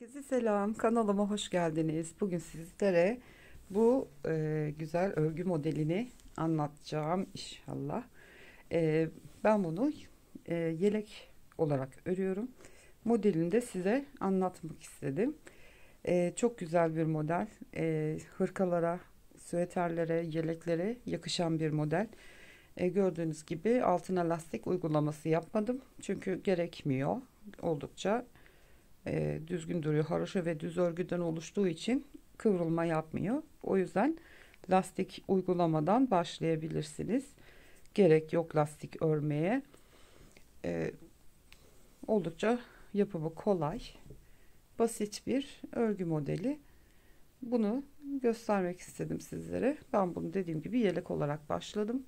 Herkese selam, kanalıma hoş geldiniz. Bugün sizlere bu güzel örgü modelini anlatacağım inşallah. Ben bunu yelek olarak örüyorum. Modelini de size anlatmak istedim. Çok güzel bir model. Hırkalara, süveterlere, yeleklere yakışan bir model. Gördüğünüz gibi altına lastik uygulaması yapmadım. Çünkü gerekmiyor. Oldukça düzgün duruyor. Haroşa ve düz örgüden oluştuğu için kıvrılma yapmıyor. O yüzden lastik uygulamadan başlayabilirsiniz. Gerek yok lastik örmeye. E, Oldukça yapımı kolay, basit bir örgü modeli. Bunu göstermek istedim sizlere. Ben bunu dediğim gibi yelek olarak başladım.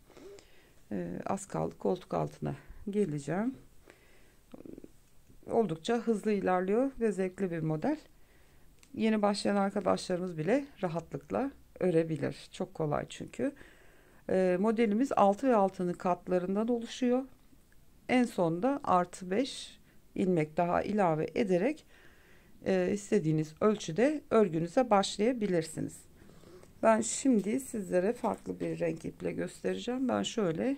Az kaldı koltuk altına geleceğim. Oldukça hızlı ilerliyor ve zevkli bir model. Yeni başlayan arkadaşlarımız bile rahatlıkla örebilir. Çok kolay çünkü. Modelimiz 6 ve altının katlarından oluşuyor. En sonda artı 5 ilmek daha ilave ederek istediğiniz ölçüde örgünüze başlayabilirsiniz. Ben şimdi sizlere farklı bir renk iple göstereceğim. Ben şöyle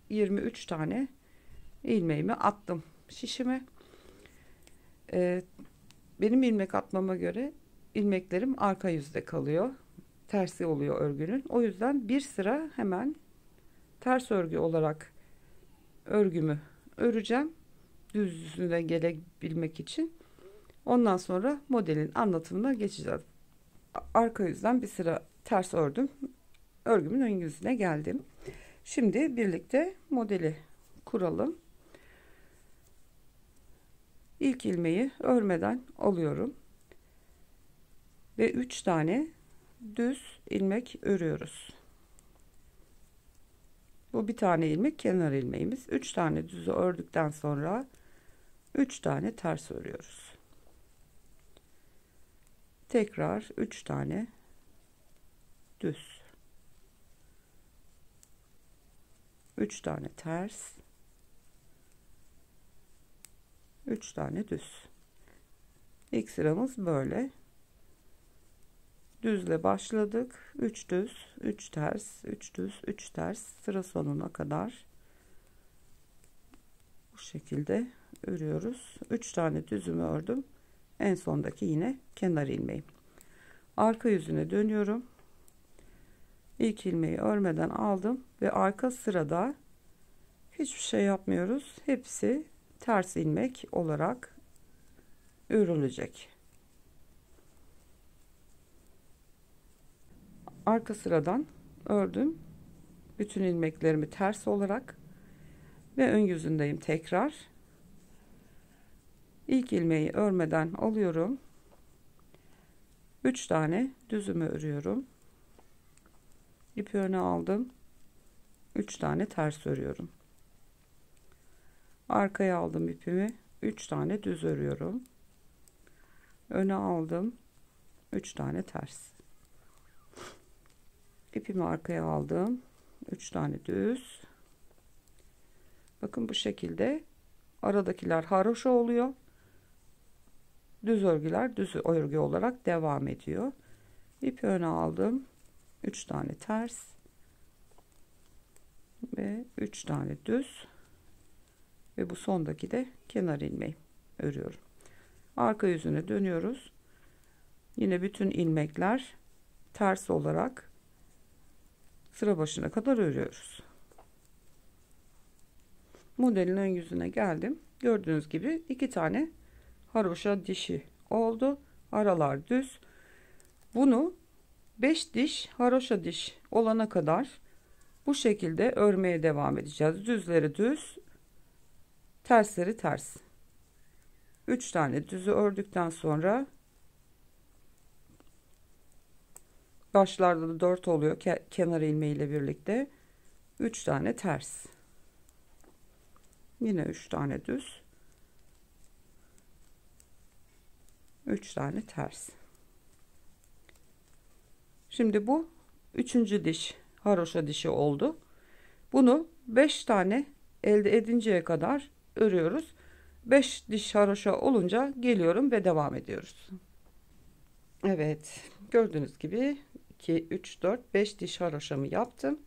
23 tane ilmeğimi attım şişime. Benim ilmek atmama göre ilmeklerim arka yüzde kalıyor. Tersi oluyor örgünün. O yüzden bir sıra hemen ters örgü olarak örgümü öreceğim. Düz yüzüne gelebilmek için. Ondan sonra modelin anlatımına geçeceğiz. Arka yüzden bir sıra ters ördüm. Örgümün ön yüzüne geldim. Şimdi birlikte modeli kuralım. İlk ilmeği örmeden alıyorum ve 3 tane düz ilmek örüyoruz. Bu bir tane ilmek kenar ilmeğimiz. 3 tane düzü ördükten sonra 3 tane ters örüyoruz. Tekrar 3 tane düz, 3 tane ters, 3 tane düz. İlk sıramız böyle. Düzle başladık. 3 düz, 3 ters, 3 düz, 3 ters sıra sonuna kadar bu şekilde örüyoruz. 3 tane düzümü ördüm. En sondaki yine kenar ilmeğim. Arka yüzüne dönüyorum. İlk ilmeği örmeden aldım ve arka sırada hiçbir şey yapmıyoruz. Hepsi ters ilmek olarak örülecek. Arka sıradan ördüm. Bütün ilmeklerimi ters olarak ve ön yüzündeyim tekrar. İlk ilmeği örmeden alıyorum. 3 tane düzümü örüyorum. İpi öne aldım. 3 tane ters örüyorum. Arkaya aldım ipimi. 3 tane düz örüyorum. Öne aldım. 3 tane ters. İpimi arkaya aldım. 3 tane düz. Bakın bu şekilde aradakiler haroşa oluyor. Düz örgüler düz örgü olarak devam ediyor. İpi öne aldım. 3 tane ters ve 3 tane düz ve bu sondaki de kenar ilmeği örüyorum. Arka yüzüne dönüyoruz. Yine bütün ilmekler ters olarak sıra başına kadar örüyoruz. Modelin ön yüzüne geldim. Gördüğünüz gibi 2 tane haroşa dişi oldu. Aralar düz. Bunu 5 diş haroşa diş olana kadar bu şekilde örmeye devam edeceğiz. Düzleri düz, tersleri ters. 3 tane düzü ördükten sonra başlarda da 4 oluyor kenar ilmeği ile birlikte. 3 tane ters. Yine 3 tane düz. 3 tane ters. Şimdi bu 3. diş haroşa dişi oldu. Bunu 5 tane elde edinceye kadar örüyoruz. 5 diş haroşa olunca geliyorum ve devam ediyoruz. Evet, gördüğünüz gibi 2 3 4 5 diş haroşamı yaptım.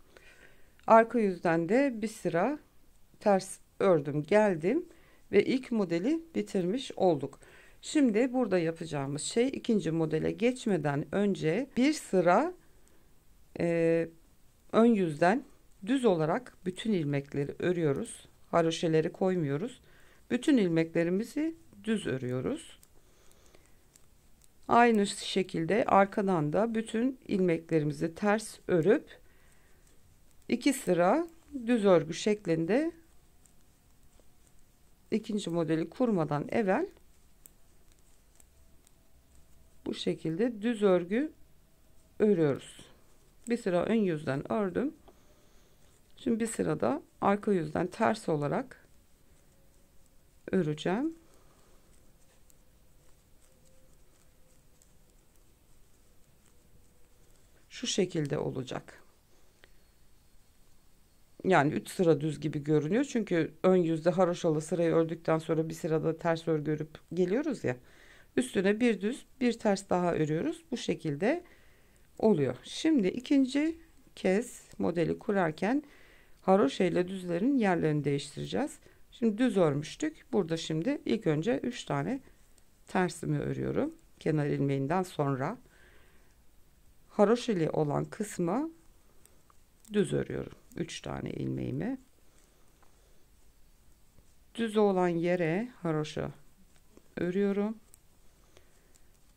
Arka yüzden de bir sıra ters ördüm, geldim ve ilk modeli bitirmiş olduk. Şimdi burada yapacağımız şey, ikinci modele geçmeden önce bir sıra ön yüzden düz olarak bütün ilmekleri örüyoruz. Haroşeleri koymuyoruz. Bütün ilmeklerimizi düz örüyoruz. Aynı şekilde arkadan da bütün ilmeklerimizi ters örüp iki sıra düz örgü şeklinde ikinci modeli kurmadan evvel bu şekilde düz örgü örüyoruz. Bir sıra ön yüzden ördüm. Şimdi bir sırada arka yüzden ters olarak öreceğim. Şu şekilde olacak. Yani 3 sıra düz gibi görünüyor. Çünkü ön yüzde haroşalı sırayı ördükten sonra bir sırada ters örgü örüp geliyoruz ya. Üstüne bir düz bir ters daha örüyoruz. Bu şekilde oluyor. Şimdi ikinci kez modeli kurarken haroşa ile düzlerin yerlerini değiştireceğiz. Şimdi düz örmüştük. Burada şimdi ilk önce 3 tane tersimi örüyorum. Kenar ilmeğinden sonra haroşeli olan kısmı düz örüyorum. 3 tane ilmeğimi düz olan yere haroşa örüyorum.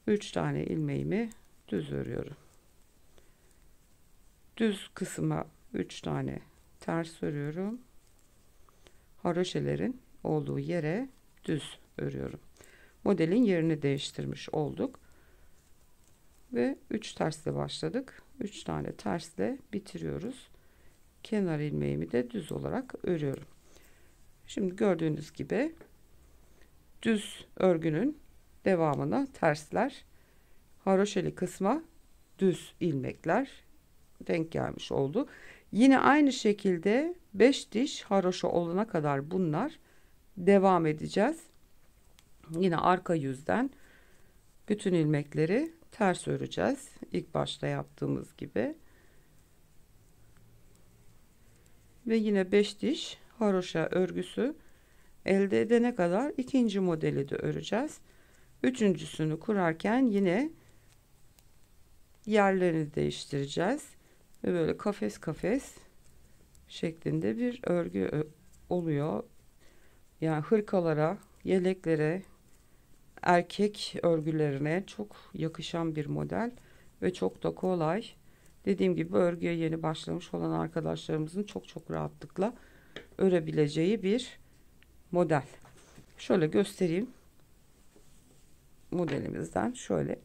3 tane ilmeğimi düz örüyorum. Düz kısma 3 tane ters örüyorum. Haroşelerin olduğu yere düz örüyorum. Modelin yerini değiştirmiş olduk. Ve 3 tersle başladık. 3 tane tersle bitiriyoruz. Kenar ilmeğimi de düz olarak örüyorum. Şimdi gördüğünüz gibi düz örgünün devamına tersler, haroşeli kısma düz ilmekler denk gelmiş oldu. Yine aynı şekilde 5 diş haroşa olana kadar bunlar devam edeceğiz. Yine arka yüzden bütün ilmekleri ters öreceğiz. İlk başta yaptığımız gibi. Ve yine 5 diş haroşa örgüsü elde edene kadar ikinci modeli de öreceğiz. Üçüncüsünü kurarken yine yerlerini değiştireceğiz. Ve böyle kafes kafes şeklinde bir örgü oluyor. Yani hırkalara, yeleklere, erkek örgülerine çok yakışan bir model ve çok da kolay. Dediğim gibi örgüye yeni başlamış olan arkadaşlarımızın çok çok rahatlıkla örebileceği bir model. Şöyle göstereyim modelimizden. Şöyle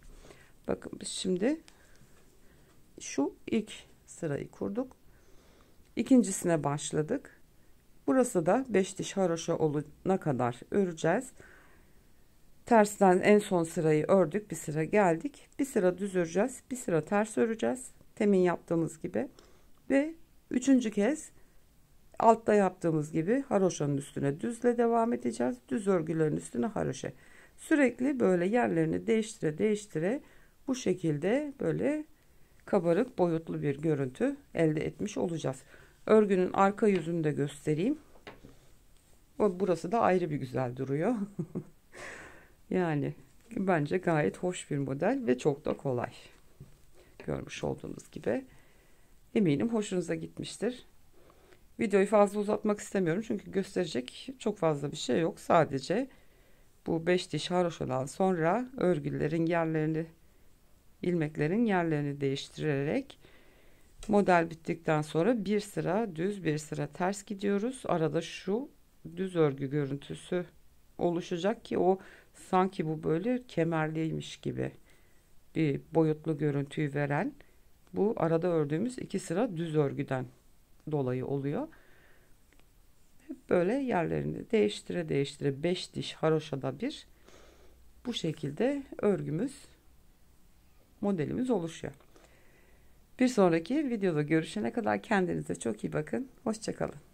bakın, biz şimdi şu ilk sırayı kurduk. İkincisine başladık. Burası da 5 diş haroşa olana kadar öreceğiz. Tersten en son sırayı ördük, bir sıra geldik, bir sıra düz öreceğiz, bir sıra ters öreceğiz temin yaptığımız gibi ve üçüncü kez altta yaptığımız gibi haroşanın üstüne düzle devam edeceğiz. Düz örgülerin üstüne haroşa, sürekli böyle yerlerini değiştire değiştire bu şekilde böyle kabarık boyutlu bir görüntü elde etmiş olacağız. Örgünün arka yüzünü de göstereyim. Burası da ayrı bir güzel duruyor. Yani bence gayet hoş bir model ve çok da kolay. Görmüş olduğunuz gibi. Eminim hoşunuza gitmiştir. Videoyu fazla uzatmak istemiyorum çünkü gösterecek çok fazla bir şey yok. Sadece bu 5 diş haroşadan sonra örgülerin yerlerini, ilmeklerin yerlerini değiştirerek model bittikten sonra bir sıra düz bir sıra ters gidiyoruz. Arada şu düz örgü görüntüsü oluşacak ki o sanki bu böyle kemerliymiş gibi bir boyutlu görüntüyü veren bu arada ördüğümüz iki sıra düz örgüden dolayı oluyor. Hep böyle yerlerini değiştire değiştire 5 diş haroşada bir bu şekilde örgümüz, modelimiz oluşuyor. Bir sonraki videoda görüşene kadar kendinize çok iyi bakın. Hoşça kalın.